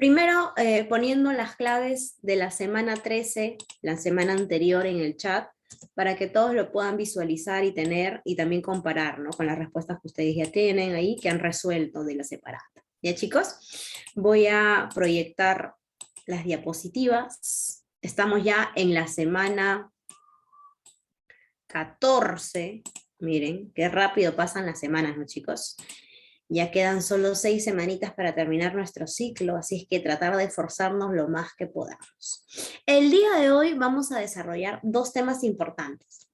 Primero, poniendo las claves de la semana 13, la semana anterior en el chat, para que todos lo puedan visualizar y tener, y también comparar, ¿no? Con las respuestas que ustedes ya tienen ahí, que han resuelto de la separata. ¿Ya, chicos? Voy a proyectar las diapositivas. Estamos ya en la semana 14. Miren, qué rápido pasan las semanas, ¿no, chicos? Ya quedan solo 6 semanitas para terminar nuestro ciclo, así es que tratar de esforzarnos lo más que podamos. El día de hoy vamos a desarrollar dos temas importantes.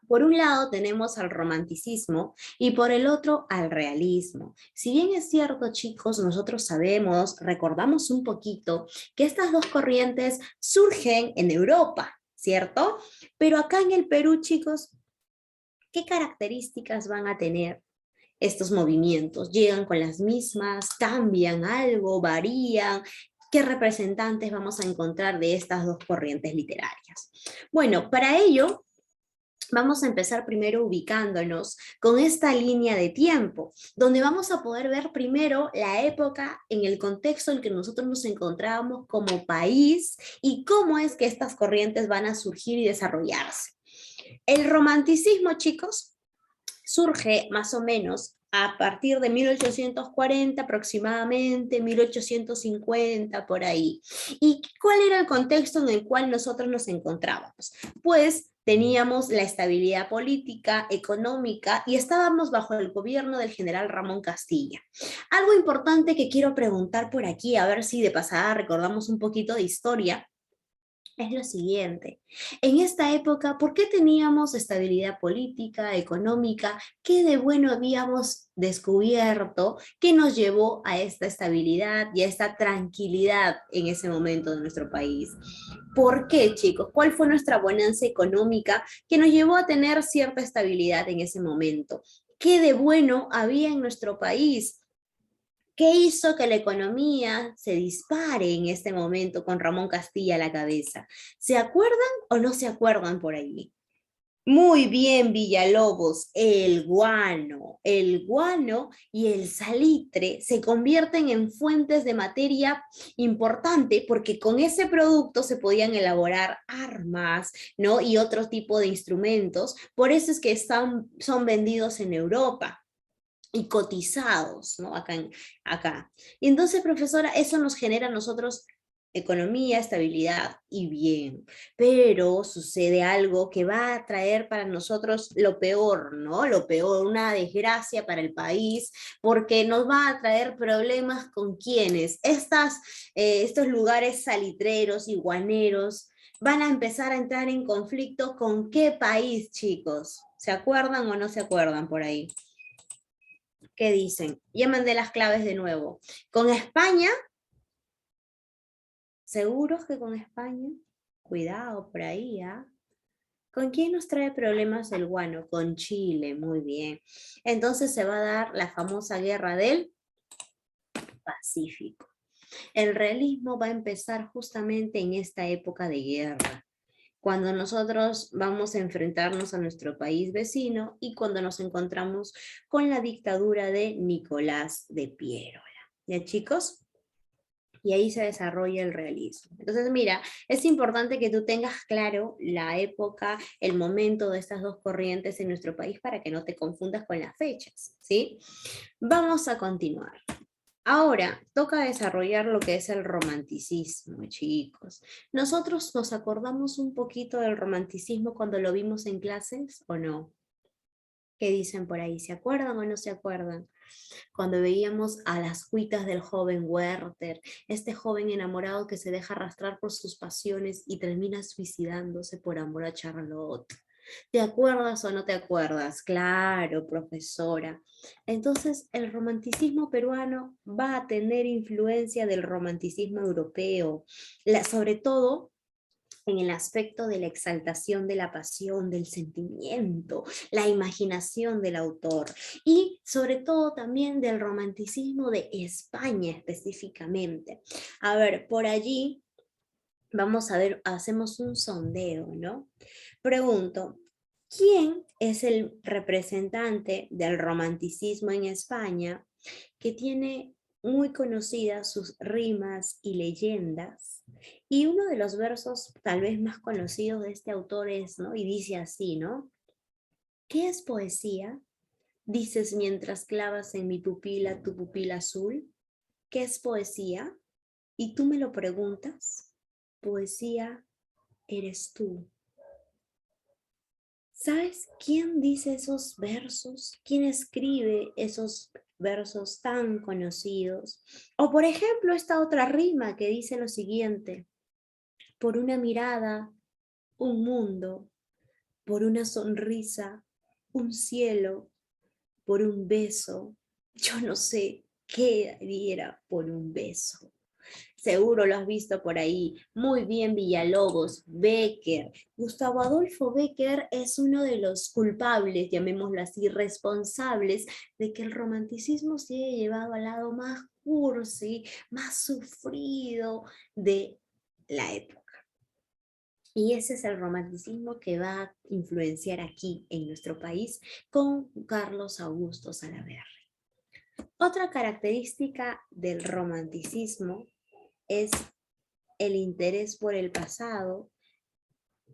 Por un lado tenemos al romanticismo y por el otro al realismo. Si bien es cierto, chicos, nosotros sabemos, recordamos un poquito, que estas dos corrientes surgen en Europa, ¿cierto? Pero acá en el Perú, chicos, ¿qué características van a tener estos movimientos? ¿Llegan con las mismas? ¿Cambian algo? ¿Varían? ¿Qué representantes vamos a encontrar de estas dos corrientes literarias? Bueno, para ello vamos a empezar primero ubicándonos con esta línea de tiempo, donde vamos a poder ver primero la época en el contexto en que nosotros nos encontrábamos como país y cómo es que estas corrientes van a surgir y desarrollarse. El romanticismo, chicos, surge más o menos a partir de 1840 aproximadamente, 1850 por ahí. ¿Y cuál era el contexto en el cual nosotros nos encontrábamos? Pues teníamos la estabilidad política, económica y estábamos bajo el gobierno del general Ramón Castilla. Algo importante que quiero preguntar por aquí, a ver si de pasada recordamos un poquito de historia, es lo siguiente. En esta época, ¿por qué teníamos estabilidad política, económica? ¿Qué de bueno habíamos descubierto que nos llevó a esta estabilidad y a esta tranquilidad en ese momento de nuestro país? ¿Por qué, chicos? ¿Cuál fue nuestra bonanza económica que nos llevó a tener cierta estabilidad en ese momento? ¿Qué de bueno había en nuestro país? ¿Qué hizo que la economía se dispare en este momento con Ramón Castilla a la cabeza? ¿Se acuerdan o no se acuerdan por allí? Muy bien, Villalobos, el guano y el salitre se convierten en fuentes de materia importante porque con ese producto se podían elaborar armas, ¿no? Y otro tipo de instrumentos. Por eso es que son vendidos en Europa y cotizados, ¿no? Acá. Y entonces, profesora, eso nos genera a nosotros economía, estabilidad y bien. Pero sucede algo que va a traer para nosotros lo peor, ¿no? Lo peor, una desgracia para el país, porque nos va a traer problemas con quienes. Estos lugares salitreros y guaneros van a empezar a entrar en conflicto con qué país, chicos. ¿Se acuerdan o no se acuerdan por ahí? ¿Qué dicen? Ya mandé las claves de nuevo. ¿Con España? ¿Seguros que con España? Cuidado por ahí, ¿ah? ¿Con quién nos trae problemas el guano? Con Chile, muy bien. Entonces se va a dar la famosa guerra del Pacífico. El realismo va a empezar justamente en esta época de guerra, cuando nosotros vamos a enfrentarnos a nuestro país vecino y cuando nos encontramos con la dictadura de Nicolás de Piérola. ¿Ya, chicos? Y ahí se desarrolla el realismo. Entonces, mira, es importante que tú tengas claro la época, el momento de estas dos corrientes en nuestro país para que no te confundas con las fechas, ¿sí? Vamos a continuar. Ahora, toca desarrollar lo que es el romanticismo, chicos. ¿Nosotros nos acordamos un poquito del romanticismo cuando lo vimos en clases o no? ¿Qué dicen por ahí? ¿Se acuerdan o no se acuerdan? Cuando veíamos a las cuitas del joven Werther, este joven enamorado que se deja arrastrar por sus pasiones y termina suicidándose por amor a Charlotte. ¿Te acuerdas o no te acuerdas? Claro, profesora. Entonces, el romanticismo peruano va a tener influencia del romanticismo europeo, sobre todo en el aspecto de la exaltación de la pasión, del sentimiento, la imaginación del autor y sobre todo también del romanticismo de España específicamente. A ver, por allí vamos a ver, hacemos un sondeo, ¿no? Pregunto, ¿quién es el representante del romanticismo en España que tiene muy conocidas sus rimas y leyendas, y uno de los versos tal vez más conocidos de este autor es, ¿no? Y dice así, ¿no? ¿Qué es poesía? Dices mientras clavas en mi pupila tu pupila azul. ¿Qué es poesía? Y tú me lo preguntas. Poesía eres tú. ¿Sabes quién dice esos versos? ¿Quién escribe esos versos tan conocidos? O por ejemplo, esta otra rima que dice lo siguiente: por una mirada, un mundo; por una sonrisa, un cielo; por un beso, yo no sé qué diera por un beso. Seguro lo has visto por ahí. Muy bien, Villalobos, Bécquer. Gustavo Adolfo Bécquer es uno de los culpables, llamémoslo así, responsables de que el romanticismo se haya llevado al lado más cursi, más sufrido de la época. Y ese es el romanticismo que va a influenciar aquí en nuestro país con Carlos Augusto Salaverry. Otra característica del romanticismo es el interés por el pasado,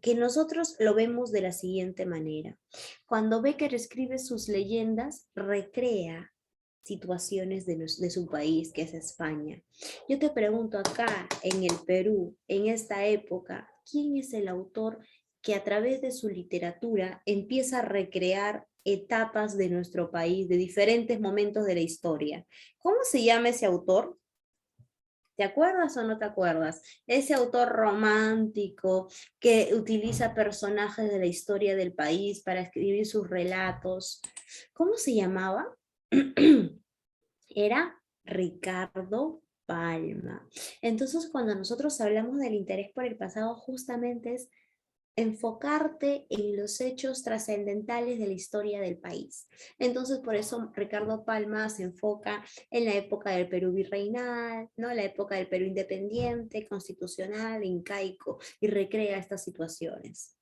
que nosotros lo vemos de la siguiente manera. Cuando Bécquer escribe sus leyendas, recrea situaciones de su país, que es España. Yo te pregunto acá, en el Perú, en esta época, ¿quién es el autor que a través de su literatura empieza a recrear etapas de nuestro país, de diferentes momentos de la historia? ¿Cómo se llama ese autor? ¿Te acuerdas o no te acuerdas? Ese autor romántico que utiliza personajes de la historia del país para escribir sus relatos. ¿Cómo se llamaba? Era Ricardo Palma. Entonces, cuando nosotros hablamos del interés por el pasado, justamente es enfocarte en los hechos trascendentales de la historia del país. Entonces, por eso Ricardo Palma se enfoca en la época del Perú virreinal, ¿no? La época del Perú independiente, constitucional, incaico, y recrea estas situaciones.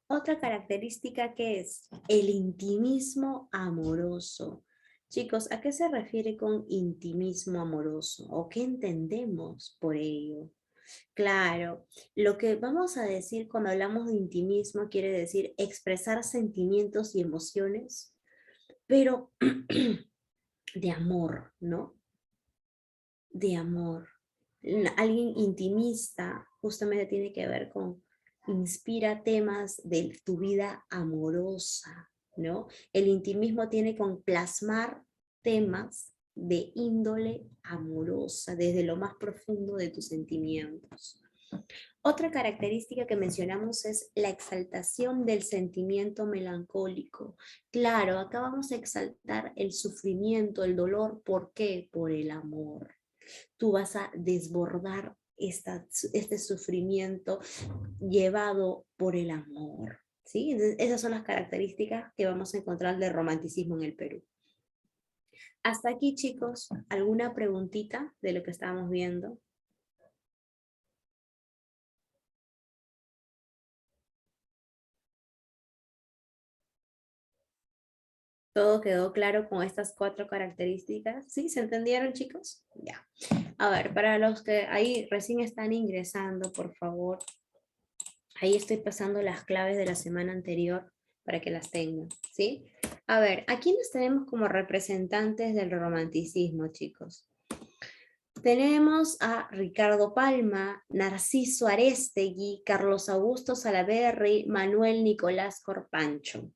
Otra característica que es el intimismo amoroso. Chicos, ¿a qué se refiere con intimismo amoroso? ¿O qué entendemos por ello? Claro, lo que vamos a decir cuando hablamos de intimismo quiere decir expresar sentimientos y emociones, pero de amor, ¿no? De amor. Alguien intimista justamente tiene que ver con, inspira temas de tu vida amorosa, ¿no? El intimismo tiene con plasmar temas de índole amorosa, desde lo más profundo de tus sentimientos. Otra característica que mencionamos es la exaltación del sentimiento melancólico. Claro, acá vamos a exaltar el sufrimiento, el dolor. ¿Por qué? Por el amor. Tú vas a desbordar este sufrimiento llevado por el amor. ¿Sí? Entonces, esas son las características que vamos a encontrar del romanticismo en el Perú. Hasta aquí, chicos, ¿alguna preguntita de lo que estábamos viendo? ¿Todo quedó claro con estas 4 características? ¿Sí? ¿Se entendieron, chicos? Ya. A ver, para los que ahí recién están ingresando, por favor, ahí estoy pasando las claves de la semana anterior para que las tengan, ¿sí? A ver, aquí nos tenemos como representantes del romanticismo, chicos. Tenemos a Ricardo Palma, Narciso Aréstegui, Carlos Augusto Salaverry, Manuel Nicolás Corpancho.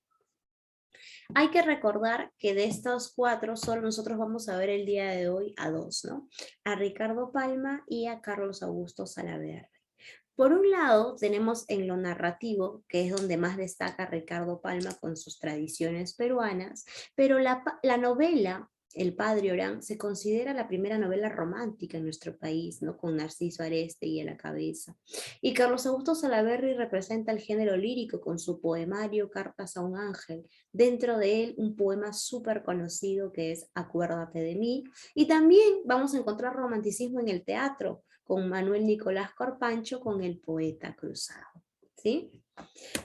Hay que recordar que de estos 4 solo nosotros vamos a ver el día de hoy a 2, ¿no? A Ricardo Palma y a Carlos Augusto Salaverry. Por un lado, tenemos en lo narrativo, que es donde más destaca Ricardo Palma con sus tradiciones peruanas, pero la novela El Padre Orán se considera la primera novela romántica en nuestro país, ¿no? Con Narciso Aréstegui a la cabeza. Y Carlos Augusto Salaverry representa el género lírico con su poemario Cartas a un ángel. Dentro de él, un poema súper conocido que es Acuérdate de mí. Y también vamos a encontrar romanticismo en el teatro, con Manuel Nicolás Corpancho, con El Poeta Cruzado. ¿Sí?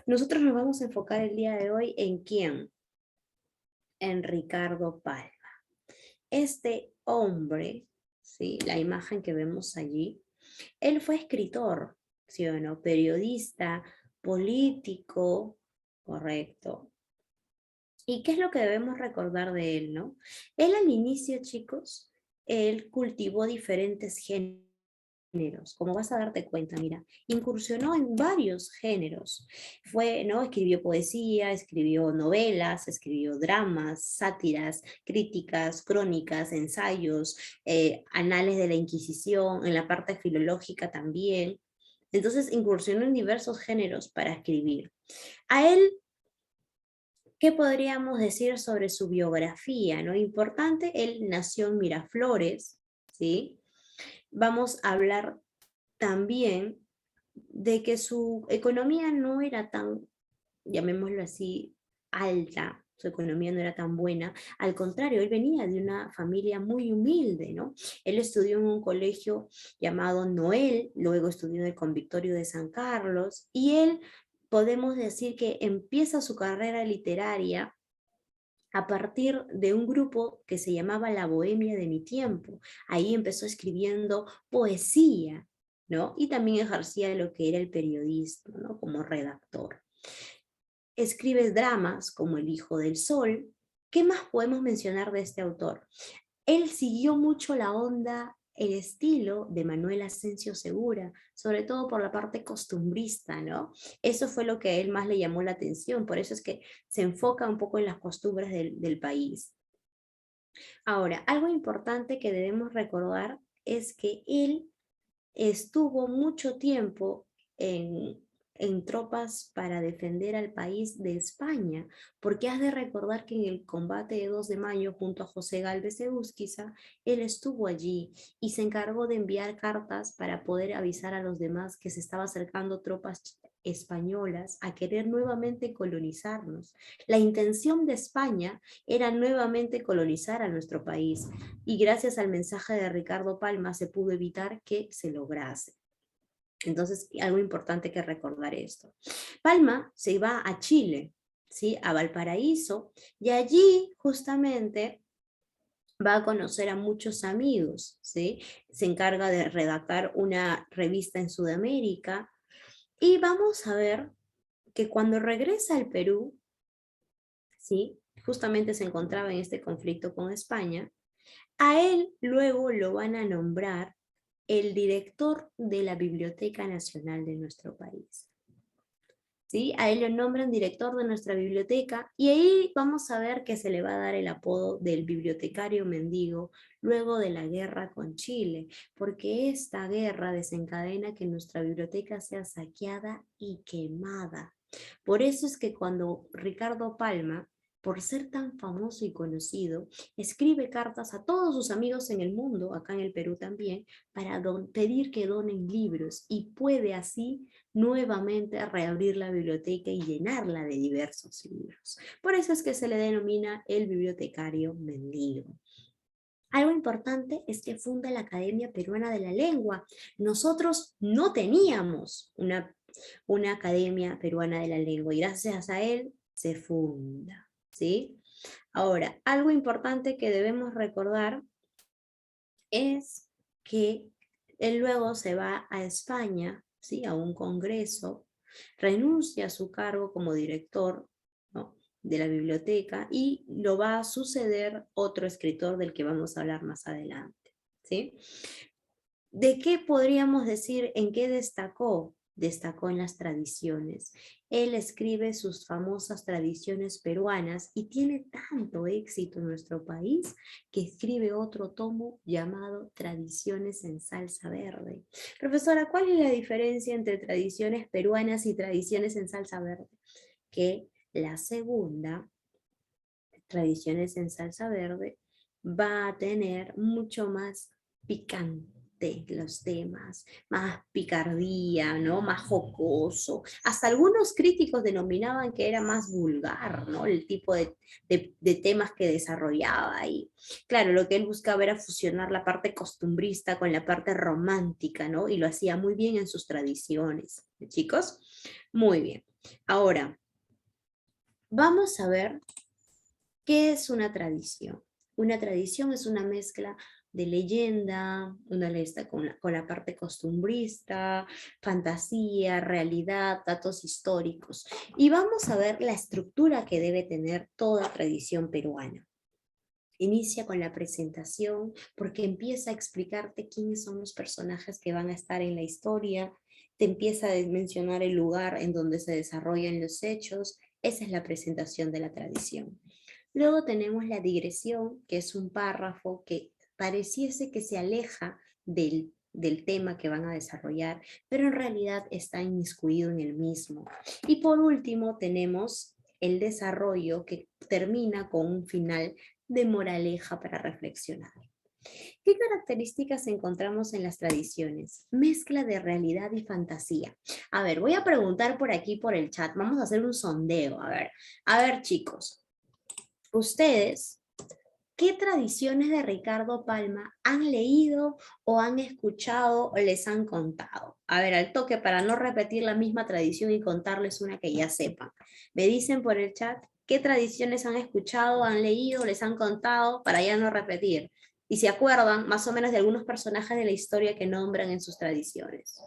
Nosotros nos vamos a enfocar el día de hoy en quién, en Ricardo Palma. este hombre, ¿sí? La imagen que vemos allí, él fue escritor, ¿sí o no? Periodista, político, correcto. ¿Y qué es lo que debemos recordar de él, no? Él al inicio, chicos, él cultivó diferentes géneros, como vas a darte cuenta, mira, incursionó en varios géneros. Fue, ¿no? Escribió poesía, escribió novelas, escribió dramas, sátiras, críticas, crónicas, ensayos, anales de la Inquisición, en la parte filológica también. Entonces incursionó en diversos géneros para escribir. A él, ¿qué podríamos decir sobre su biografía? ¿No? Importante, él nació en Miraflores, ¿sí? Vamos a hablar también de que su economía no era tan, llamémoslo así, alta, su economía no era tan buena, al contrario, él venía de una familia muy humilde, ¿no? Él estudió en un colegio llamado Noel, luego estudió en el Convictorio de San Carlos, y él, podemos decir que empieza su carrera literaria a partir de un grupo que se llamaba La Bohemia de mi tiempo. Ahí empezó escribiendo poesía, ¿no? Y también ejercía lo que era el periodismo, ¿no? Como redactor. Escribe dramas como El Hijo del Sol. ¿Qué más podemos mencionar de este autor? Él siguió mucho la onda, el estilo de Manuel Asensio Segura, sobre todo por la parte costumbrista, ¿no? Eso fue lo que a él más le llamó la atención, por eso es que se enfoca un poco en las costumbres del país. Ahora, algo importante que debemos recordar es que él estuvo mucho tiempo en tropas para defender al país de España, porque has de recordar que en el combate de 2 de mayo junto a José Gálvez de Úzquiza, él estuvo allí y se encargó de enviar cartas para poder avisar a los demás que se estaba acercando tropas españolas a querer nuevamente colonizarnos. La intención de España era nuevamente colonizar a nuestro país y gracias al mensaje de Ricardo Palma se pudo evitar que se lograse. Entonces, algo importante que recordar esto. Palma se va a Chile, ¿sí? A Valparaíso, y allí justamente va a conocer a muchos amigos, ¿sí? Se encarga de redactar una revista en Sudamérica, y vamos a ver que cuando regresa al Perú, ¿sí? Justamente se encontraba en este conflicto con España, a él luego lo van a nombrar el director de la Biblioteca Nacional de nuestro país. ¿Sí? A él lo nombran director de nuestra biblioteca y ahí vamos a ver que se le va a dar el apodo del bibliotecario mendigo luego de la guerra con Chile, porque esta guerra desencadena que nuestra biblioteca sea saqueada y quemada. Por eso es que cuando Ricardo Palma, por ser tan famoso y conocido, escribe cartas a todos sus amigos en el mundo, acá en el Perú también, para pedir que donen libros y puede así nuevamente reabrir la biblioteca y llenarla de diversos libros. Por eso es que se le denomina el bibliotecario mendigo. Algo importante es que funda la Academia Peruana de la Lengua. Nosotros no teníamos una Academia Peruana de la Lengua y gracias a él se funda, ¿sí? Ahora, algo importante que debemos recordar es que él luego se va a España, ¿sí? A un congreso, renuncia a su cargo como director, ¿no? De la biblioteca y lo va a suceder otro escritor del que vamos a hablar más adelante, ¿sí? ¿De qué podríamos decir en qué destacó? Destacó en las tradiciones. Él escribe sus famosas tradiciones peruanas y tiene tanto éxito en nuestro país que escribe otro tomo llamado Tradiciones en Salsa Verde. Profesora, ¿cuál es la diferencia entre tradiciones peruanas y tradiciones en salsa verde? Que la segunda, Tradiciones en Salsa Verde, va a tener mucho más picante los temas, más picardía, ¿no? Más jocoso. Hasta algunos críticos denominaban que era más vulgar, ¿no? El tipo de temas que desarrollaba ahí. Claro, lo que él buscaba era fusionar la parte costumbrista con la parte romántica, ¿no? Y lo hacía muy bien en sus tradiciones. ¿Chicos? Muy bien. Ahora, vamos a ver qué es una tradición. Una tradición es una mezcla de leyenda, una lista con la parte costumbrista, fantasía, realidad, datos históricos. Y vamos a ver la estructura que debe tener toda tradición peruana. Inicia con la presentación porque empieza a explicarte quiénes son los personajes que van a estar en la historia, te empieza a mencionar el lugar en donde se desarrollan los hechos. Esa es la presentación de la tradición. Luego tenemos la digresión, que es un párrafo que pareciese que se aleja del tema que van a desarrollar, pero en realidad está inmiscuido en el mismo. Y por último tenemos el desarrollo que termina con un final de moraleja para reflexionar. ¿Qué características encontramos en las tradiciones? Mezcla de realidad y fantasía. A ver, voy a preguntar por aquí por el chat. Vamos a hacer un sondeo. A ver chicos, ustedes, ¿qué tradiciones de Ricardo Palma han leído o han escuchado o les han contado? A ver, al toque para no repetir la misma tradición y contarles una que ya sepan. Me dicen por el chat qué tradiciones han escuchado, han leído, les han contado para ya no repetir. Y se acuerdan más o menos de algunos personajes de la historia que nombran en sus tradiciones.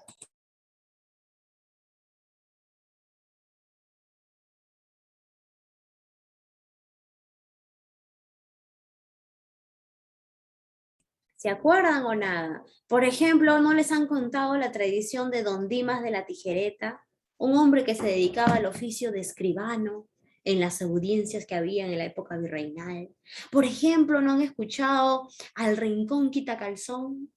¿Se acuerdan o nada? Por ejemplo, ¿no les han contado la tradición de Don Dimas de la Tijereta? Un hombre que se dedicaba al oficio de escribano en las audiencias que había en la época virreinal. Por ejemplo, ¿no han escuchado al Rincón Quitacalzón?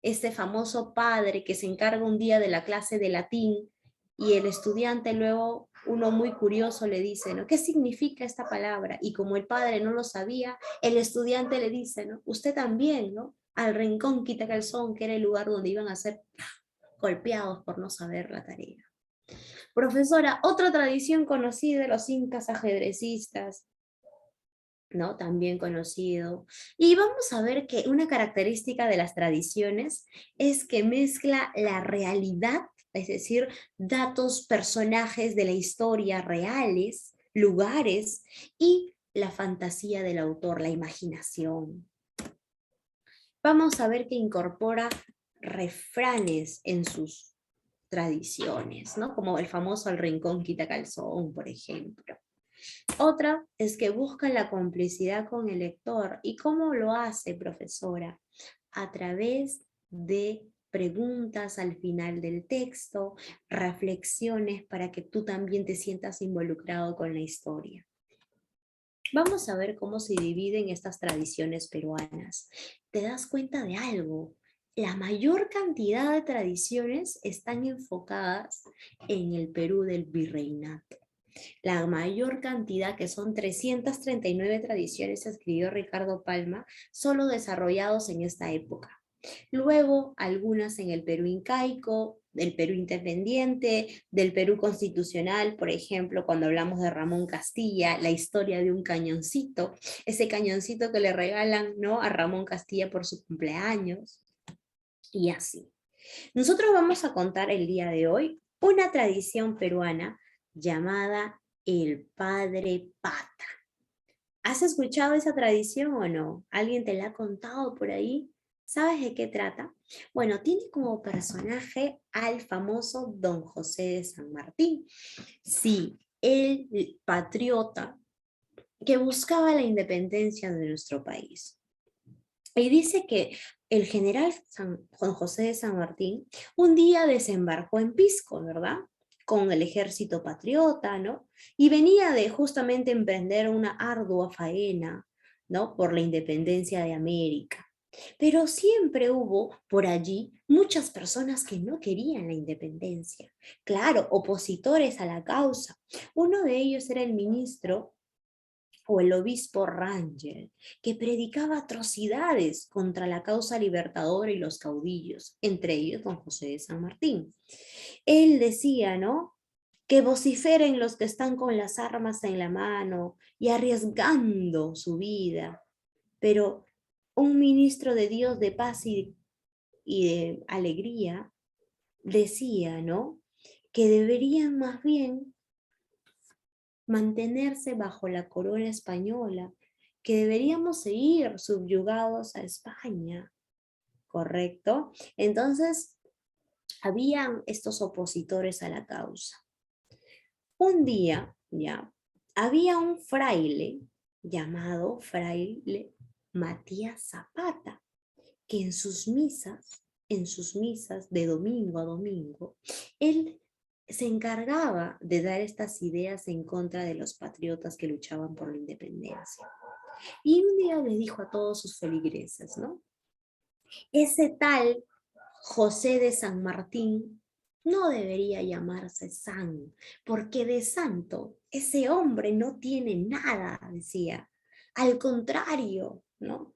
Este famoso padre que se encarga un día de la clase de latín y el estudiante luego, uno muy curioso le dice, ¿no? ¿Qué significa esta palabra? Y como el padre no lo sabía, el estudiante le dice, ¿no? Usted también, ¿no? Al rincón quita calzón, que era el lugar donde iban a ser golpeados por no saber la tarea. Profesora, otra tradición conocida de los incas ajedrecistas, ¿no? También conocido. Y vamos a ver que una característica de las tradiciones es que mezcla la realidad, es decir, datos, personajes de la historia reales, lugares, y la fantasía del autor, la imaginación. Vamos a ver que incorpora refranes en sus tradiciones, ¿no? Como el famoso "al rincón quita calzón", por ejemplo. Otra es que busca la complicidad con el lector. ¿Y cómo lo hace, profesora? A través de preguntas al final del texto, reflexiones para que tú también te sientas involucrado con la historia. Vamos a ver cómo se dividen estas tradiciones peruanas. ¿Te das cuenta de algo? La mayor cantidad de tradiciones están enfocadas en el Perú del virreinato. La mayor cantidad, que son 339 tradiciones, escribió Ricardo Palma, solo desarrollados en esta época. Luego, algunas en el Perú incaico, del Perú independiente, del Perú constitucional, por ejemplo, cuando hablamos de Ramón Castilla, la historia de un cañoncito, ese cañoncito que le regalan, ¿no?, a Ramón Castilla por su cumpleaños, y así. Nosotros vamos a contar el día de hoy una tradición peruana llamada el Padre Pata. ¿Has escuchado esa tradición o no? ¿Alguien te la ha contado por ahí? ¿Sabes de qué trata? Bueno, tiene como personaje al famoso Don José de San Martín. Sí, el patriota que buscaba la independencia de nuestro país. Y dice que el general Juan José de San Martín un día desembarcó en Pisco, ¿verdad? Con el ejército patriota, ¿no? Y venía de justamente emprender una ardua faena, ¿no? Por la independencia de América. Pero siempre hubo por allí muchas personas que no querían la independencia. Claro, opositores a la causa. Uno de ellos era el ministro o el obispo Rangel, que predicaba atrocidades contra la causa libertadora y los caudillos, entre ellos don José de San Martín. Él decía, ¿no?, que vociferen los que están con las armas en la mano y arriesgando su vida, pero un ministro de Dios de paz y de alegría decía, ¿no?, que deberían más bien mantenerse bajo la corona española que deberíamos seguir subyugados a España, ¿correcto? Entonces, habían estos opositores a la causa. Un día, ya, había un fraile llamado fraile Matías Zapata, que en sus misas de domingo a domingo, él se encargaba de dar estas ideas en contra de los patriotas que luchaban por la independencia. Y un día le dijo a todos sus feligreses, ¿no? Ese tal José de San Martín no debería llamarse San, porque de santo ese hombre no tiene nada, decía. Al contrario, ¿no?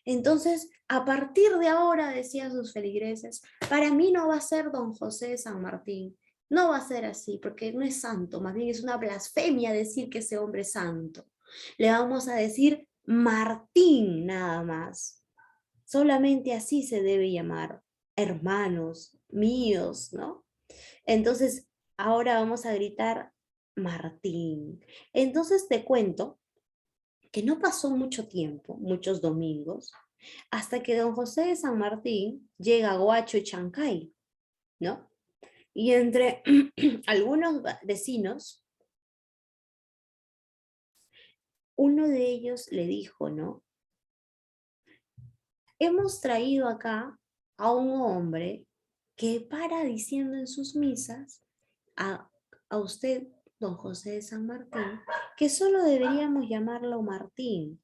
Entonces, a partir de ahora, decían sus feligreses, para mí no va a ser don José de San Martín, no va a ser así, porque no es santo, más bien es una blasfemia decir que ese hombre es santo. Le vamos a decir Martín nada más. Solamente así se debe llamar, hermanos míos, ¿no? Entonces, ahora vamos a gritar Martín. Entonces te cuento que no pasó mucho tiempo, muchos domingos, hasta que don José de San Martín llega a Huacho y Chancay, ¿no? Y entre algunos vecinos, uno de ellos le dijo, ¿no? Hemos traído acá a un hombre que para diciendo en sus misas a usted, don José de San Martín, que solo deberíamos llamarlo Martín.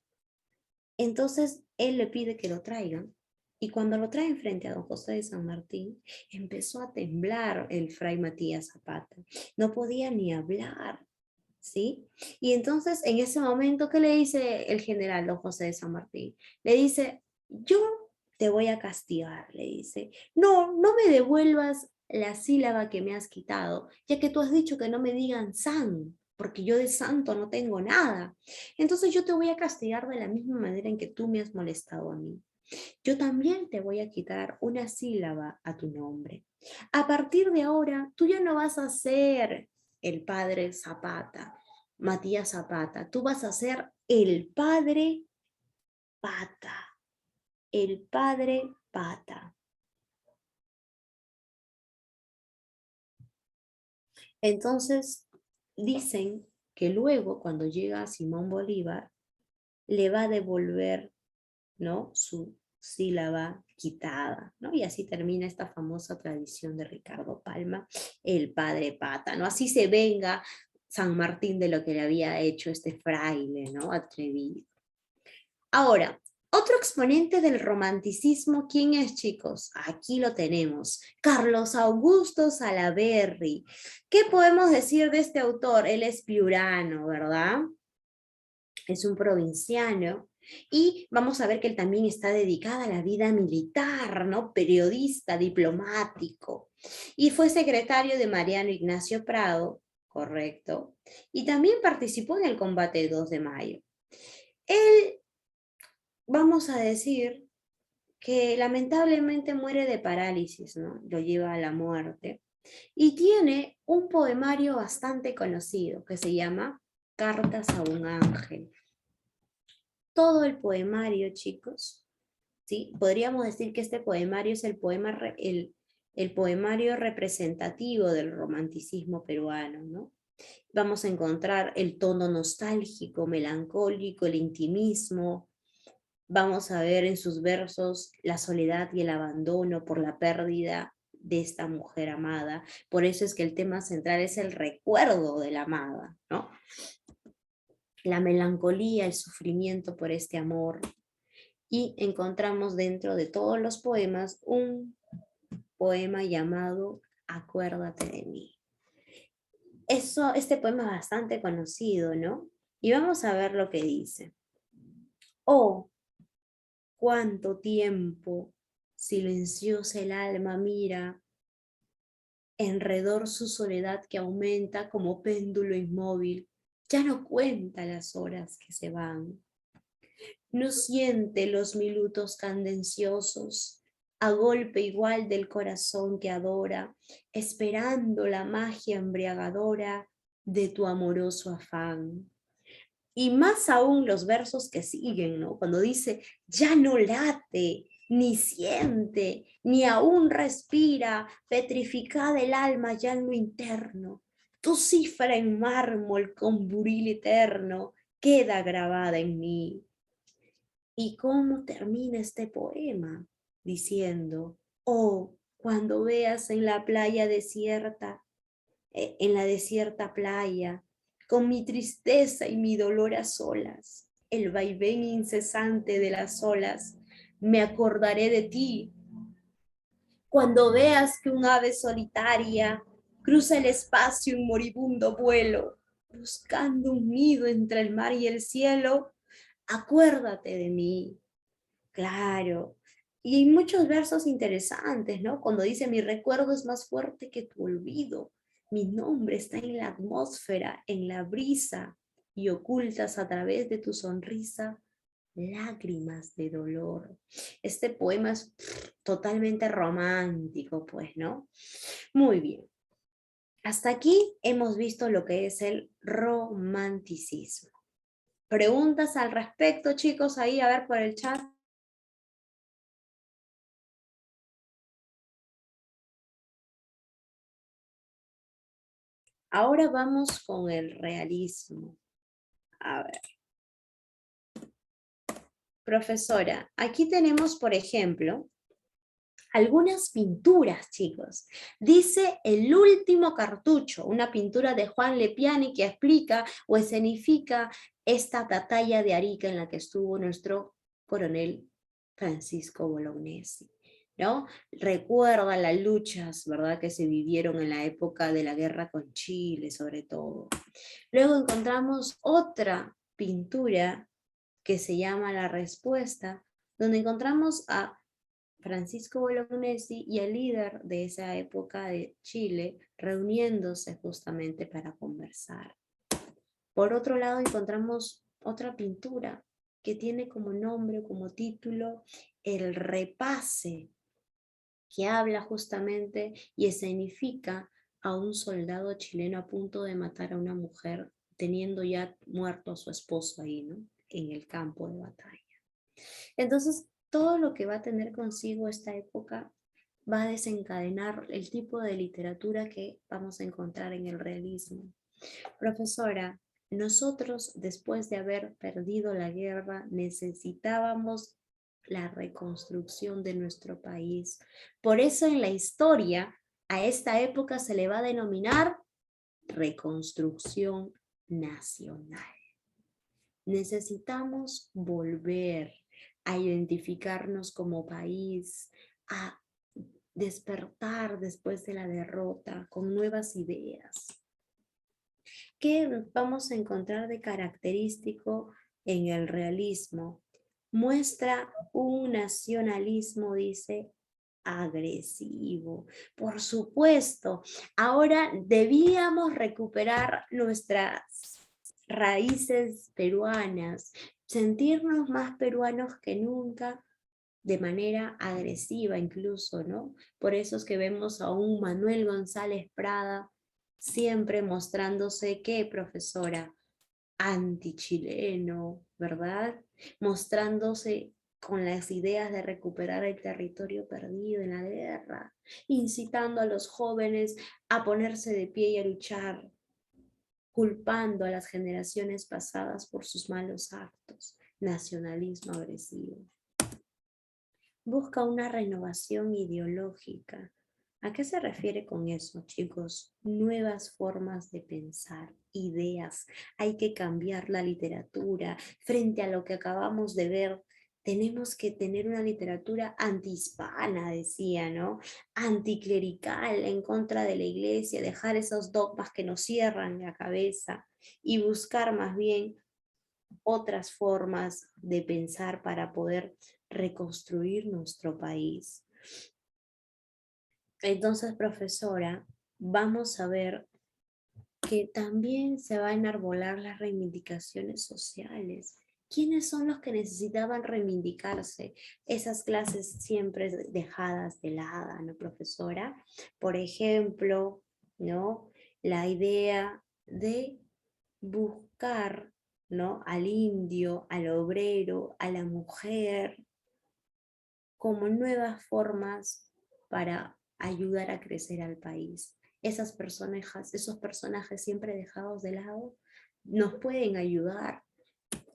Entonces él le pide que lo traigan. Y cuando lo traen frente a don José de San Martín, empezó a temblar el fray Matías Zapata. No podía ni hablar, ¿sí? Y entonces en ese momento, ¿qué le dice el general don José de San Martín? Le dice, yo te voy a castigar, le dice. No, no me devuelvas la sílaba que me has quitado, ya que tú has dicho que no me digan san, porque yo de santo no tengo nada. Entonces yo te voy a castigar de la misma manera en que tú me has molestado a mí. Yo también te voy a quitar una sílaba a tu nombre. A partir de ahora, tú ya no vas a ser el padre Zapata, Matías Zapata, tú vas a ser el padre Pata, el padre Pata. Entonces, dicen que luego, cuando llega Simón Bolívar, le va a devolver, ¿no?, su sílaba quitada, ¿no? Y así termina esta famosa tradición de Ricardo Palma, el padre Pata, ¿no? Así se venga San Martín de lo que le había hecho este fraile, ¿no?, atrevido. Ahora, otro exponente del romanticismo, ¿quién es, chicos? Aquí lo tenemos, Carlos Augusto Salaberry. ¿Qué podemos decir de este autor? Él es piurano, ¿verdad? Es un provinciano. Y vamos a ver que él también está dedicado a la vida militar, ¿no? Periodista, diplomático. Y fue secretario de Mariano Ignacio Prado, correcto. Y también participó en el combate del 2 de mayo. Él, vamos a decir, que lamentablemente muere de parálisis, ¿no? Lo lleva a la muerte. Y tiene un poemario bastante conocido que se llama Cartas a un ángel. Todo el poemario, chicos, ¿sí? Podríamos decir que este poemario es el poemario representativo del romanticismo peruano, ¿no? Vamos a encontrar el tono nostálgico, melancólico, el intimismo. Vamos a ver en sus versos la soledad y el abandono por la pérdida de esta mujer amada. Por eso es que el tema central es el recuerdo de la amada, ¿no? La melancolía, el sufrimiento por este amor. Y encontramos dentro de todos los poemas un poema llamado Acuérdate de mí. Este poema es bastante conocido, ¿no? Y vamos a ver lo que dice. Oh, cuánto tiempo silenciosa el alma mira, enredor su soledad que aumenta como péndulo inmóvil, ya no cuenta las horas que se van. No siente los minutos cadenciosos, a golpe igual del corazón que adora, esperando la magia embriagadora de tu amoroso afán. Y más aún los versos que siguen, ¿no? Cuando dice, ya no late, ni siente, ni aún respira, petrificada el alma ya en lo interno. Tu cifra en mármol con buril eterno queda grabada en mí. ¿Y cómo termina este poema? Diciendo, oh, cuando veas en la playa desierta, en la desierta playa, con mi tristeza y mi dolor a solas, el vaivén incesante de las olas, me acordaré de ti. Cuando veas que un ave solitaria cruza el espacio en moribundo vuelo, buscando un nido entre el mar y el cielo, acuérdate de mí. Claro. Y hay muchos versos interesantes, ¿no? Cuando dice, mi recuerdo es más fuerte que tu olvido. Mi nombre está en la atmósfera, en la brisa, y ocultas a través de tu sonrisa lágrimas de dolor. Este poema es totalmente romántico, pues, ¿no? Muy bien. Hasta aquí hemos visto lo que es el romanticismo. ¿Preguntas al respecto, chicos? Ahí, a ver por el chat. Ahora vamos con el realismo. A ver. Profesora, aquí tenemos, por ejemplo, algunas pinturas, chicos. Dice El último cartucho, una pintura de Juan Lepiani que explica o escenifica esta batalla de Arica en la que estuvo nuestro coronel Francisco Bolognesi, ¿no? Recuerda las luchas, ¿verdad?, que se vivieron en la época de la guerra con Chile, sobre todo. Luego encontramos otra pintura que se llama La Respuesta, donde encontramos a Francisco Bolognesi y el líder de esa época de Chile reuniéndose justamente para conversar. Por otro lado, encontramos otra pintura que tiene como nombre, como título, El Repase, que habla justamente y escenifica a un soldado chileno a punto de matar a una mujer, teniendo ya muerto a su esposo ahí, ¿no? En el campo de batalla. Entonces, todo lo que va a tener consigo esta época va a desencadenar el tipo de literatura que vamos a encontrar en el realismo. Profesora, nosotros después de haber perdido la guerra necesitábamos la reconstrucción de nuestro país. Por eso en la historia a esta época se le va a denominar reconstrucción nacional. Necesitamos volver a identificarnos como país, a despertar después de la derrota con nuevas ideas. ¿Qué vamos a encontrar de característico en el realismo? Muestra un nacionalismo, dice, agresivo. Por supuesto, ahora debíamos recuperar nuestras raíces peruanas, sentirnos más peruanos que nunca, de manera agresiva incluso, ¿no? Por eso es que vemos a un Manuel González Prada siempre mostrándose, ¿qué, profesora? Antichileno, ¿verdad? Mostrándose con las ideas de recuperar el territorio perdido en la guerra, incitando a los jóvenes a ponerse de pie y a luchar, culpando a las generaciones pasadas por sus malos actos, nacionalismo agresivo. Busca una renovación ideológica. ¿A qué se refiere con eso, chicos? Nuevas formas de pensar, ideas. Hay que cambiar la literatura. Frente a lo que acabamos de ver, tenemos que tener una literatura antihispana, decía, ¿no? Anticlerical, en contra de la iglesia, dejar esos dogmas que nos cierran la cabeza y buscar más bien otras formas de pensar para poder reconstruir nuestro país. Entonces, profesora, vamos a ver que también se van a enarbolar las reivindicaciones sociales. ¿Quiénes son los que necesitaban reivindicarse? Esas clases siempre dejadas de lado, ¿no, profesora? Por ejemplo, ¿no? La idea de buscar, ¿no? Al indio, al obrero, a la mujer, como nuevas formas para ayudar a crecer al país. Esos personajes siempre dejados de lado nos pueden ayudar,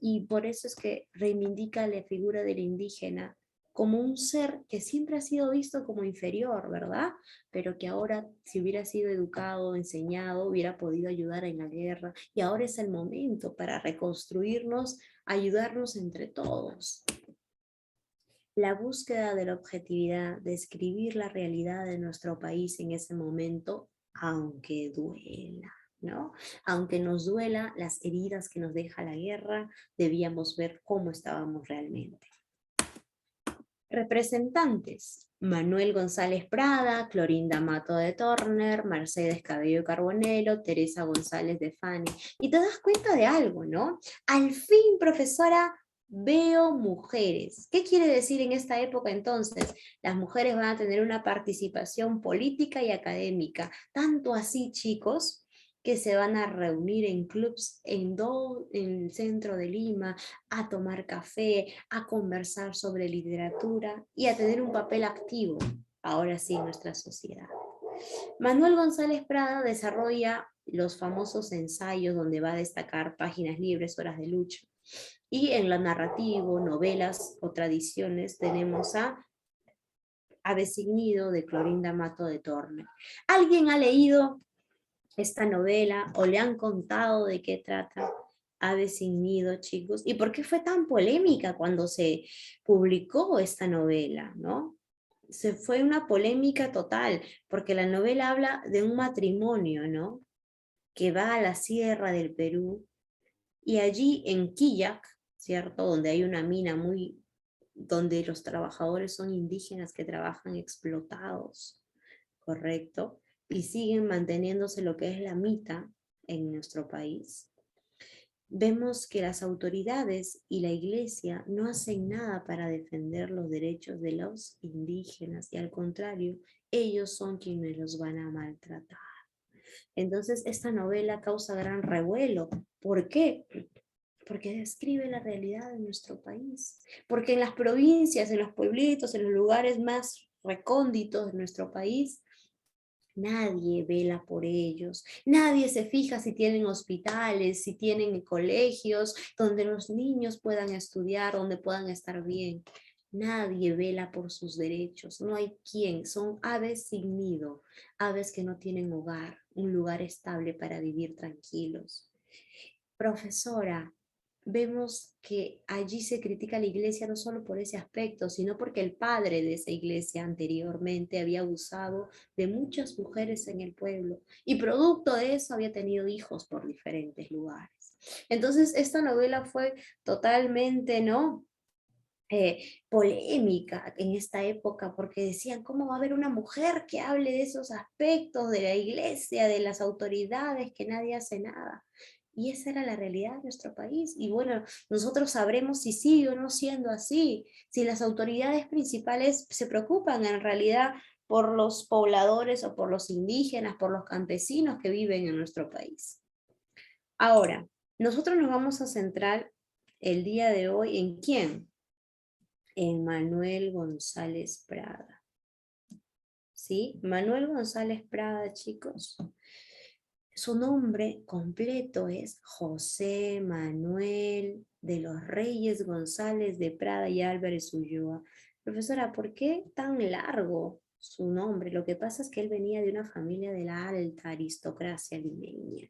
y por eso es que reivindica la figura del indígena como un ser que siempre ha sido visto como inferior, ¿verdad? Pero que ahora, si hubiera sido educado, enseñado, hubiera podido ayudar en la guerra, y ahora es el momento para reconstruirnos, ayudarnos entre todos. La búsqueda de la objetividad, describir la realidad de nuestro país en ese momento, aunque duela, ¿no? Aunque nos duela las heridas que nos deja la guerra, debíamos ver cómo estábamos realmente. Representantes: Manuel González Prada, Clorinda Mato de Torner, Mercedes Cabello Carbonero, Teresa González de Fani. Y te das cuenta de algo, ¿no? Al fin, profesora, veo mujeres. ¿Qué quiere decir en esta época entonces? Las mujeres van a tener una participación política y académica. Tanto así, chicos, que se van a reunir en clubs en el centro de Lima, a tomar café, a conversar sobre literatura y a tener un papel activo, ahora sí, en nuestra sociedad. Manuel González Prada desarrolla los famosos ensayos donde va a destacar páginas libres, horas de lucha. Y en lo narrativo, novelas o tradiciones tenemos a Avesignido de Clorinda Mato de Torner. ¿Alguien ha leído esta novela o le han contado de qué trata Ave sin nido, chicos? ¿Y por qué fue tan polémica cuando se publicó esta novela, no? Se fue una polémica total, porque la novela habla de un matrimonio, ¿no? Que va a la sierra del Perú, y allí en Quillac, ¿cierto? Donde hay una mina donde los trabajadores son indígenas que trabajan explotados, ¿correcto? Y siguen manteniéndose lo que es la mita en nuestro país. Vemos que las autoridades y la iglesia no hacen nada para defender los derechos de los indígenas, y al contrario, ellos son quienes los van a maltratar. Entonces, esta novela causa gran revuelo. ¿Por qué? Porque describe la realidad de nuestro país. Porque en las provincias, en los pueblitos, en los lugares más recónditos de nuestro país, nadie vela por ellos, nadie se fija si tienen hospitales, si tienen colegios donde los niños puedan estudiar, donde puedan estar bien. Nadie vela por sus derechos, no hay quien, son aves sin nido, aves que no tienen hogar, un lugar estable para vivir tranquilos. Profesora, vemos que allí se critica a la iglesia no solo por ese aspecto, sino porque el padre de esa iglesia anteriormente había abusado de muchas mujeres en el pueblo, y producto de eso había tenido hijos por diferentes lugares. Entonces esta novela fue totalmente, ¿no? Polémica en esta época, porque decían, ¿cómo va a haber una mujer que hable de esos aspectos de la iglesia, de las autoridades, que nadie hace nada? Y esa era la realidad de nuestro país. Y bueno, nosotros sabremos si sigue o no siendo así, si las autoridades principales se preocupan en realidad por los pobladores o por los indígenas, por los campesinos que viven en nuestro país. Ahora, nosotros nos vamos a centrar el día de hoy en quién, en Manuel González Prada. ¿Sí? Manuel González Prada, chicos. Su nombre completo es José Manuel de los Reyes González de Prada y Álvarez Ulloa. Profesora, ¿por qué tan largo su nombre? Lo que pasa es que él venía de una familia de la alta aristocracia limeña.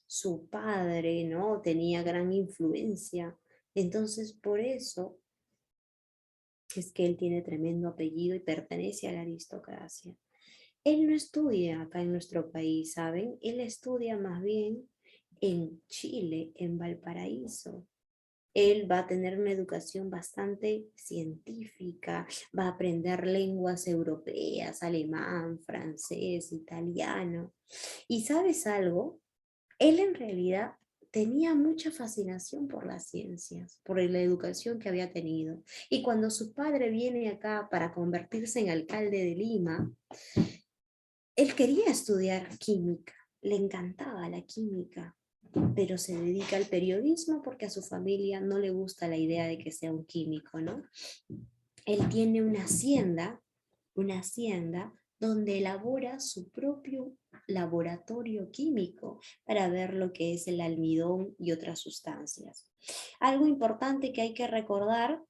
Su padre, ¿no?, tenía gran influencia. Entonces, por eso es que él tiene tremendo apellido y pertenece a la aristocracia. Él no estudia acá en nuestro país, ¿saben? Él estudia más bien en Chile, en Valparaíso. Él va a tener una educación bastante científica, va a aprender lenguas europeas, alemán, francés, italiano. ¿Y sabes algo? Él en realidad tenía mucha fascinación por las ciencias, por la educación que había tenido. Y cuando su padre viene acá para convertirse en alcalde de Lima, él quería estudiar química, le encantaba la química, pero se dedica al periodismo porque a su familia no le gusta la idea de que sea un químico, ¿no? Él tiene una hacienda donde elabora su propio laboratorio químico para ver lo que es el almidón y otras sustancias. Algo importante que hay que recordar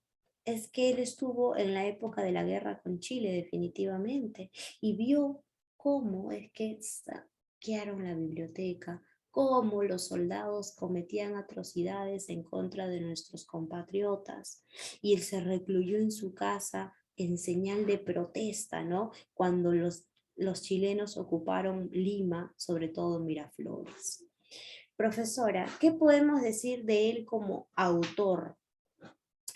es que él estuvo en la época de la guerra con Chile definitivamente y vio cómo es que saquearon la biblioteca, cómo los soldados cometían atrocidades en contra de nuestros compatriotas y él se recluyó en su casa en señal de protesta, ¿no? Cuando los chilenos ocuparon Lima, sobre todo Miraflores. Profesora, ¿qué podemos decir de él como autor?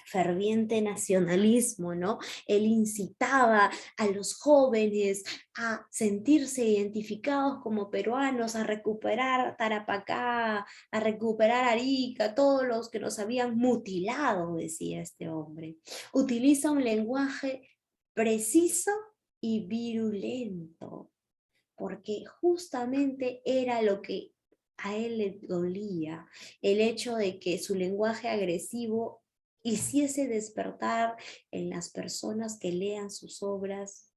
Ferviente nacionalismo, ¿no? Él incitaba a los jóvenes a sentirse identificados como peruanos, a recuperar Tarapacá, a recuperar Arica, todos los que nos habían mutilado, decía este hombre. Utiliza un lenguaje preciso y virulento, porque justamente era lo que a él le dolía, el hecho de que su lenguaje agresivo hiciese despertar en las personas que lean sus obras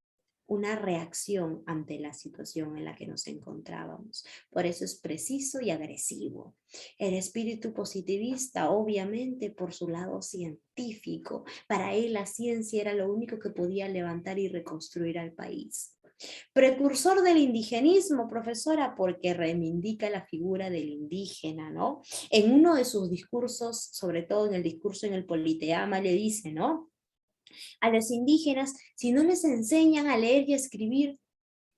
una reacción ante la situación en la que nos encontrábamos. Por eso es preciso y agresivo. El espíritu positivista, obviamente, por su lado científico. Para él la ciencia era lo único que podía levantar y reconstruir al país. Precursor del indigenismo, profesora, porque reivindica la figura del indígena, ¿no? En uno de sus discursos, sobre todo en el discurso en el Politeama, le dice, ¿no? A los indígenas, si no les enseñan a leer y a escribir,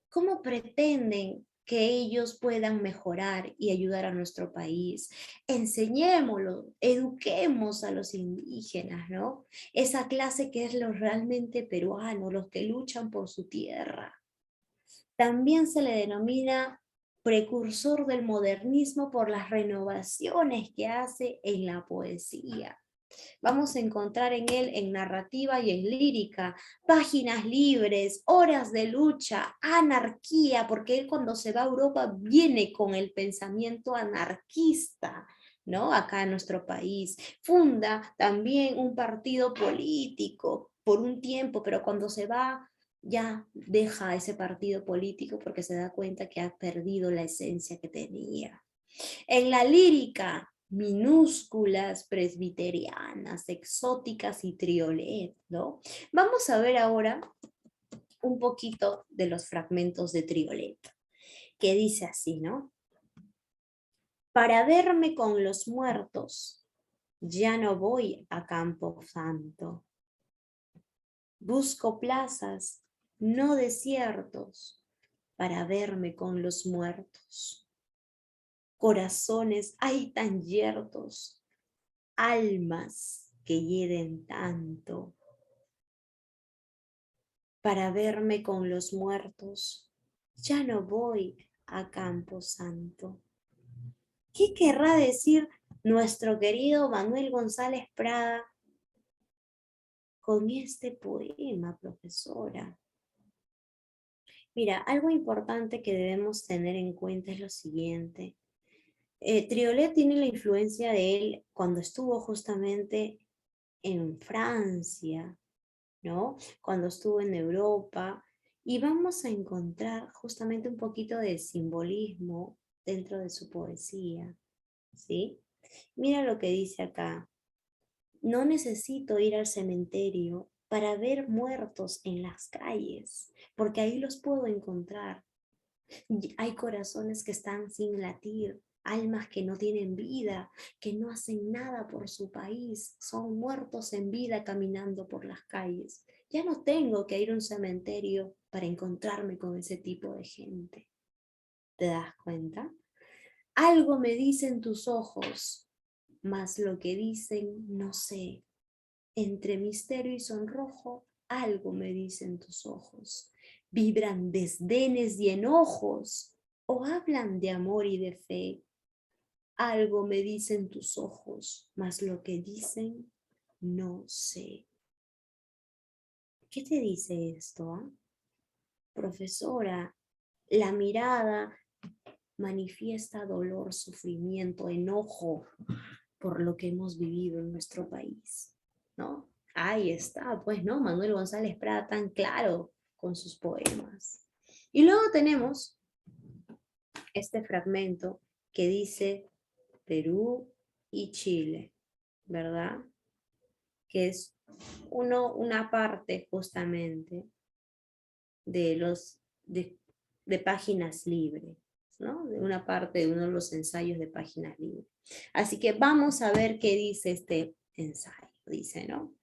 ¿cómo pretenden que ellos puedan mejorar y ayudar a nuestro país? Enseñémoslo, eduquemos a los indígenas, ¿no? Esa clase que es los realmente peruanos, los que luchan por su tierra. También se le denomina precursor del modernismo por las renovaciones que hace en la poesía. Vamos a encontrar en él, en narrativa y en lírica, páginas libres, horas de lucha, anarquía, porque él cuando se va a Europa viene con el pensamiento anarquista, ¿no? Acá en nuestro país. Funda también un partido político por un tiempo, pero cuando se va ya deja ese partido político porque se da cuenta que ha perdido la esencia que tenía. En la lírica, minúsculas, presbiterianas, exóticas y triolet, ¿no? Vamos a ver ahora un poquito de los fragmentos de triolet, que dice así, ¿no? Para verme con los muertos, ya no voy a Campo Santo. Busco plazas, no desiertos, para verme con los muertos. Corazones hay tan yertos, almas que hieren tanto. Para verme con los muertos, ya no voy a Campo Santo. ¿Qué querrá decir nuestro querido Manuel González Prada con este poema, profesora? Mira, algo importante que debemos tener en cuenta es lo siguiente. Triolet tiene la influencia de él cuando estuvo justamente en Francia, ¿no? Cuando estuvo en Europa, y vamos a encontrar justamente un poquito de simbolismo dentro de su poesía, ¿sí? Mira lo que dice acá. No necesito ir al cementerio para ver muertos en las calles, porque ahí los puedo encontrar. Hay corazones que están sin latir, almas que no tienen vida, que no hacen nada por su país, son muertos en vida caminando por las calles. Ya no tengo que ir a un cementerio para encontrarme con ese tipo de gente. ¿Te das cuenta? Algo me dicen tus ojos, mas lo que dicen no sé. Entre misterio y sonrojo, algo me dicen tus ojos. Vibran desdenes y enojos, o hablan de amor y de fe. Algo me dicen tus ojos, mas lo que dicen no sé. ¿Qué te dice esto? Profesora, la mirada manifiesta dolor, sufrimiento, enojo por lo que hemos vivido en nuestro país, ¿no? Ahí está, pues, ¿no? Manuel González Prada tan claro con sus poemas. Y luego tenemos este fragmento que dice Perú y Chile, ¿verdad? Que es una parte justamente de páginas libres, ¿no? De una parte de uno de los ensayos de páginas libres. Así que vamos a ver qué dice este ensayo. Dice, ¿no?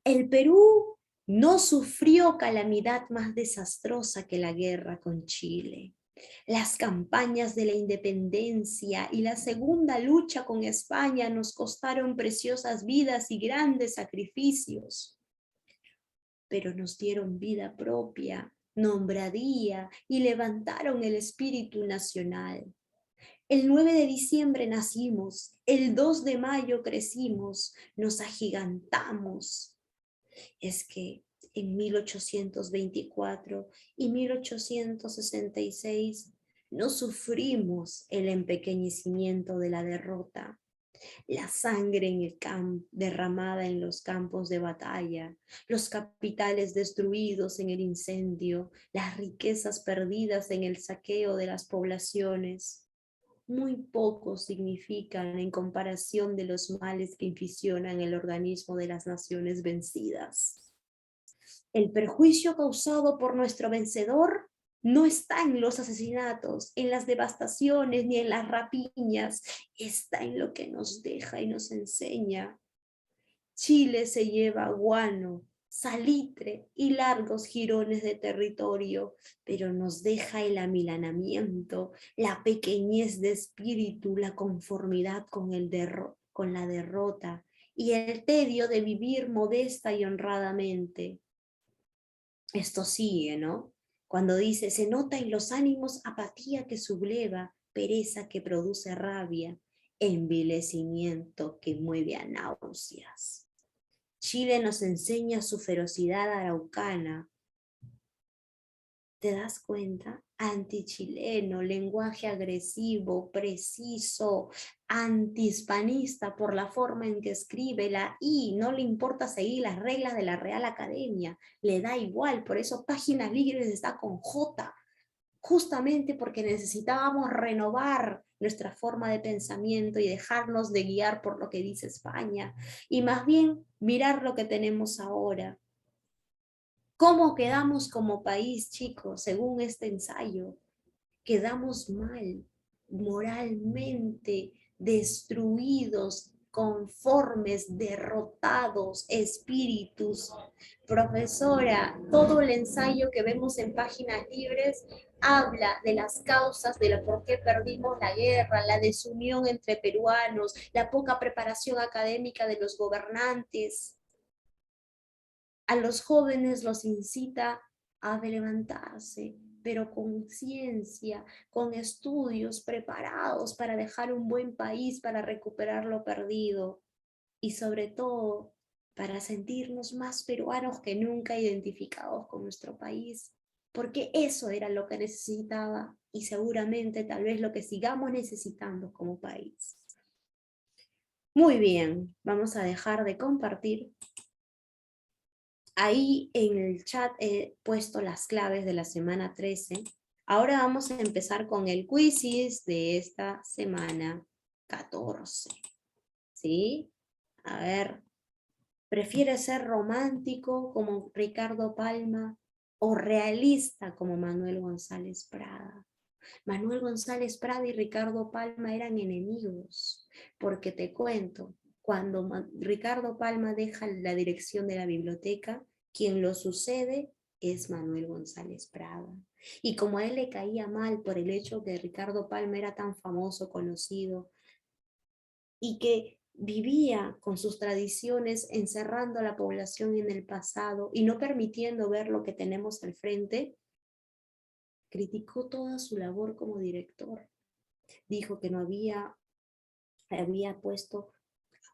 El Perú no sufrió calamidad más desastrosa que la guerra con Chile. Las campañas de la independencia y la segunda lucha con España nos costaron preciosas vidas y grandes sacrificios, pero nos dieron vida propia, nombradía y levantaron el espíritu nacional. El 9 de diciembre nacimos, el 2 de mayo crecimos, nos agigantamos. Es que en 1824 y 1866 no sufrimos el empequeñecimiento de la derrota, la sangre en el derramada en los campos de batalla, los capitales destruidos en el incendio, las riquezas perdidas en el saqueo de las poblaciones. Muy poco significan en comparación de los males que inficionan el organismo de las naciones vencidas. El perjuicio causado por nuestro vencedor no está en los asesinatos, en las devastaciones, ni en las rapiñas, está en lo que nos deja y nos enseña. Chile se lleva guano, salitre y largos jirones de territorio, pero nos deja el amilanamiento, la pequeñez de espíritu, la conformidad con la derrota y el tedio de vivir modesta y honradamente. Esto sigue, ¿no? Cuando dice, se nota en los ánimos apatía que subleva, pereza que produce rabia, envilecimiento que mueve a náuseas. Chile nos enseña su ferocidad araucana. ¿Te das cuenta? Antichileno, lenguaje agresivo, preciso, antihispanista por la forma en que escribe la I, no le importa seguir las reglas de la Real Academia, le da igual, por eso Páginas Libres está con J, justamente porque necesitábamos renovar nuestra forma de pensamiento y dejarnos de guiar por lo que dice España, y más bien mirar lo que tenemos ahora. ¿Cómo quedamos como país, chicos, según este ensayo? Quedamos mal, moralmente destruidos, conformes, derrotados, espíritus. Profesora, todo el ensayo que vemos en Páginas Libres habla de las causas de por qué perdimos la guerra, la desunión entre peruanos, la poca preparación académica de los gobernantes. A los jóvenes los incita a levantarse, pero con ciencia, con estudios preparados para dejar un buen país, para recuperar lo perdido y sobre todo para sentirnos más peruanos que nunca identificados con nuestro país, porque eso era lo que necesitaba y seguramente tal vez lo que sigamos necesitando como país. Muy bien, vamos a dejar de compartir. Ahí en el chat he puesto las claves de la semana 13. Ahora vamos a empezar con el quizzes de esta semana 14. ¿Sí? A ver, ¿prefieres ser romántico como Ricardo Palma o realista como Manuel González Prada? Manuel González Prada y Ricardo Palma eran enemigos, porque te cuento, cuando Ricardo Palma deja la dirección de la biblioteca, quien lo sucede es Manuel González Prada. Y como a él le caía mal por el hecho que Ricardo Palma era tan famoso, conocido, y que vivía con sus tradiciones encerrando a la población en el pasado y no permitiendo ver lo que tenemos al frente, criticó toda su labor como director. Dijo que no había puesto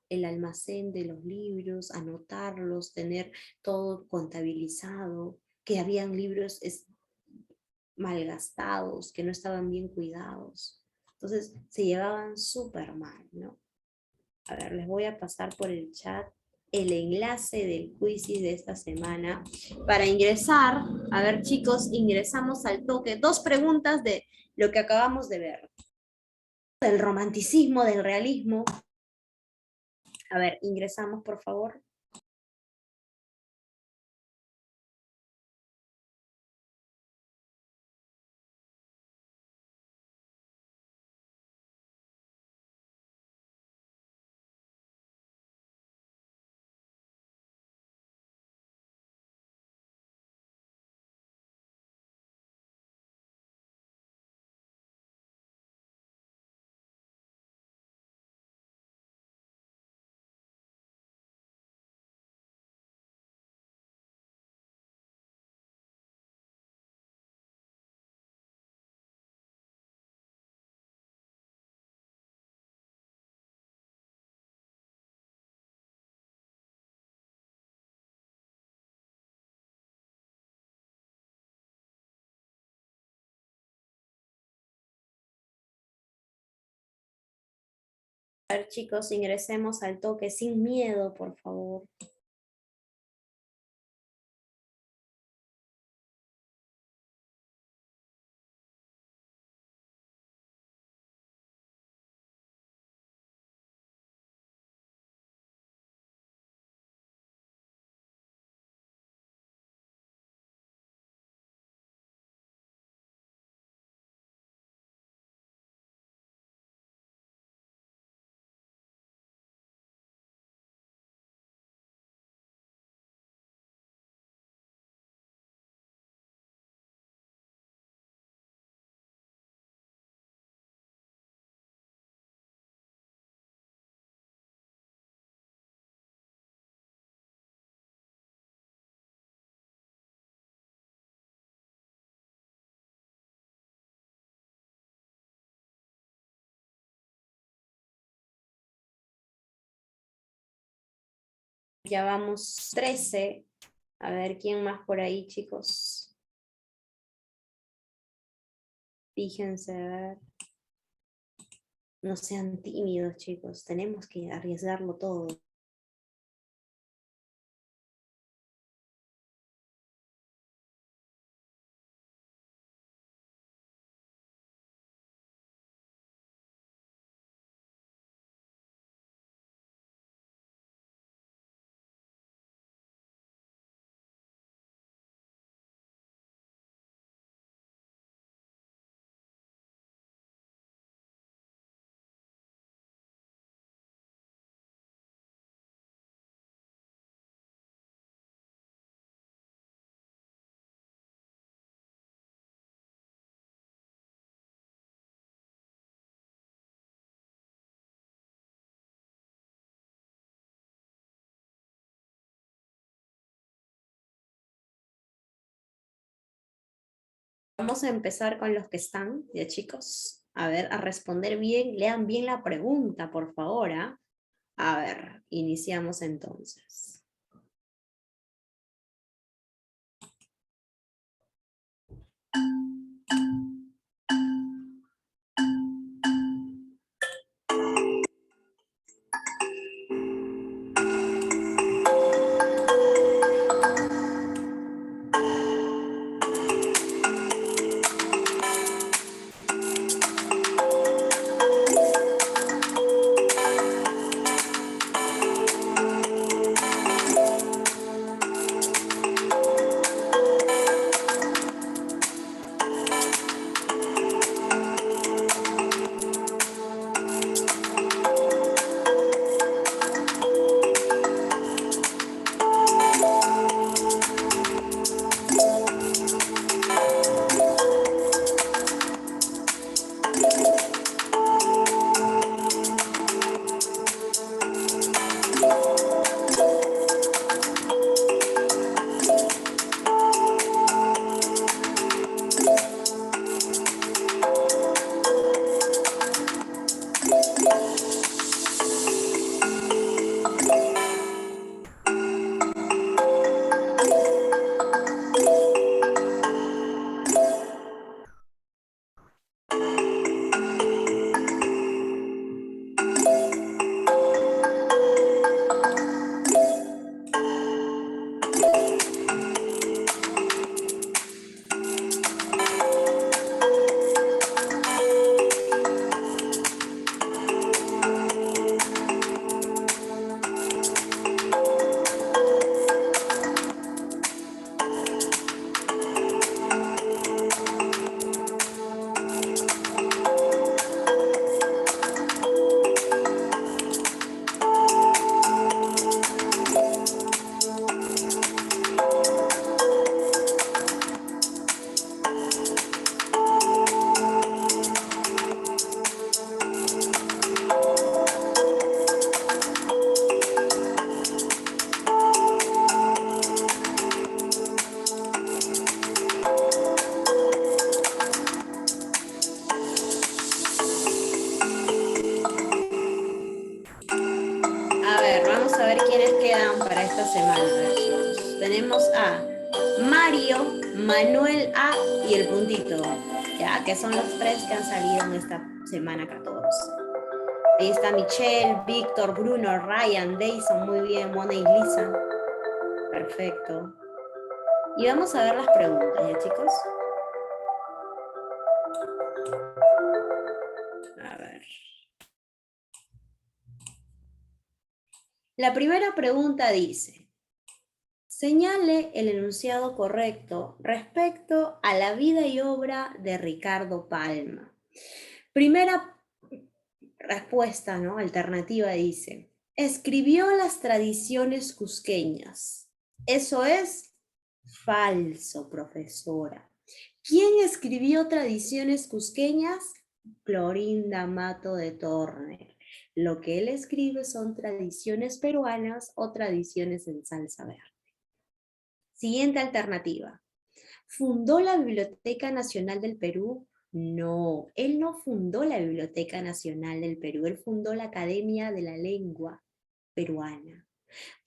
el almacén de los libros, anotarlos, tener todo contabilizado, que habían libros malgastados, que no estaban bien cuidados. Entonces se llevaban súper mal, ¿no? A ver, les voy a pasar por el chat el enlace del quizzes de esta semana para ingresar. A ver, chicos, ingresamos al toque. 2 preguntas de lo que acabamos de ver. Del romanticismo, del realismo. A ver, ingresamos, por favor. A ver, chicos, ingresemos al toque sin miedo, por favor. Ya vamos 13. A ver, ¿quién más por ahí, chicos? Fíjense, a ver. No sean tímidos, chicos. Tenemos que arriesgarlo todo. Vamos a empezar con los que están, ya chicos. A ver, a responder bien, lean bien la pregunta, por favor. ¿Ah? A ver, iniciamos entonces. semana, a ver, chicos. Tenemos a Mario, Manuel A y el puntito, ya que son los 3 que han salido en esta semana 14. Ahí está Michelle, Víctor, Bruno, Ryan, Dayson, muy bien, Mona y Lisa. Perfecto. Y vamos a ver las preguntas, ¿ya, chicos? A ver. La primera pregunta dice, señale el enunciado correcto respecto a la vida y obra de Ricardo Palma. Primera respuesta, ¿no? Alternativa dice, escribió las tradiciones cusqueñas. Eso es falso, profesora. ¿Quién escribió tradiciones cusqueñas? Clorinda Mato de Torner. Lo que él escribe son tradiciones peruanas o tradiciones en salsa verde. Siguiente alternativa. ¿Fundó la Biblioteca Nacional del Perú? No, él no fundó la Biblioteca Nacional del Perú, él fundó la Academia de la Lengua Peruana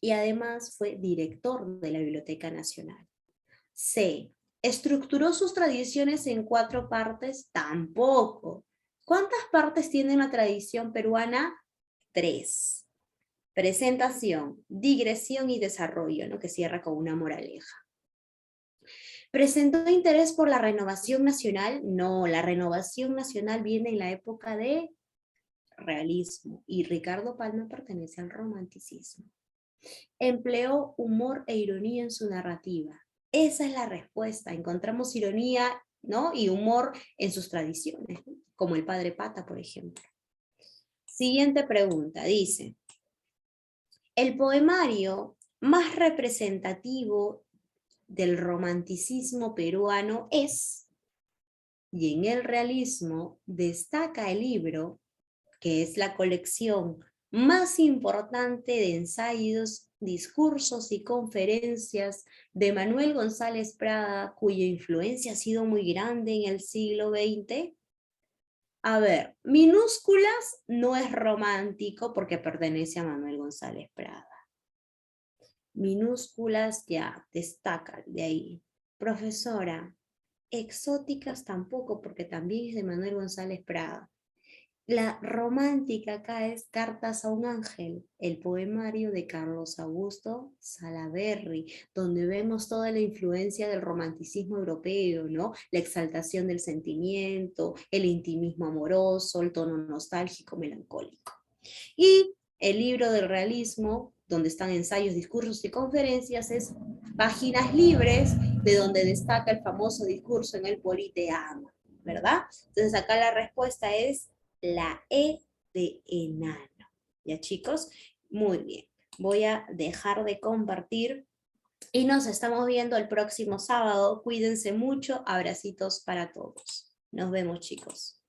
y además fue director de la Biblioteca Nacional. C. ¿Estructuró sus tradiciones en 4 partes? Tampoco. ¿Cuántas partes tiene una tradición peruana? 3. Presentación, digresión y desarrollo, ¿no? Que cierra con una moraleja. ¿Presentó interés por la renovación nacional? No, la renovación nacional viene en la época de realismo y Ricardo Palma pertenece al romanticismo. ¿Empleó humor e ironía en su narrativa? Esa es la respuesta. Encontramos ironía, ¿no? Y humor en sus tradiciones, ¿no? Como el Padre Pata, por ejemplo. Siguiente pregunta, dice, el poemario más representativo del romanticismo peruano es, y en el realismo destaca el libro, que es la colección más importante de ensayos, discursos y conferencias de Manuel González Prada, cuya influencia ha sido muy grande en el siglo XX. A ver, Minúsculas no es romántico porque pertenece a Manuel González Prada. Minúsculas ya destaca de ahí. Profesora, Exóticas tampoco porque también es de Manuel González Prada. La romántica acá es Cartas a un ángel, el poemario de Carlos Augusto Salaberry, donde vemos toda la influencia del romanticismo europeo, ¿no? La exaltación del sentimiento, el intimismo amoroso, el tono nostálgico, melancólico. Y el libro del realismo, donde están ensayos, discursos y conferencias, es Páginas Libres, de donde destaca el famoso discurso en el Poli te ama, ¿verdad? Entonces acá la respuesta es la E de enano. ¿Ya, chicos? Muy bien. Voy a dejar de compartir y nos estamos viendo el próximo sábado. Cuídense mucho. Abracitos para todos. Nos vemos, chicos.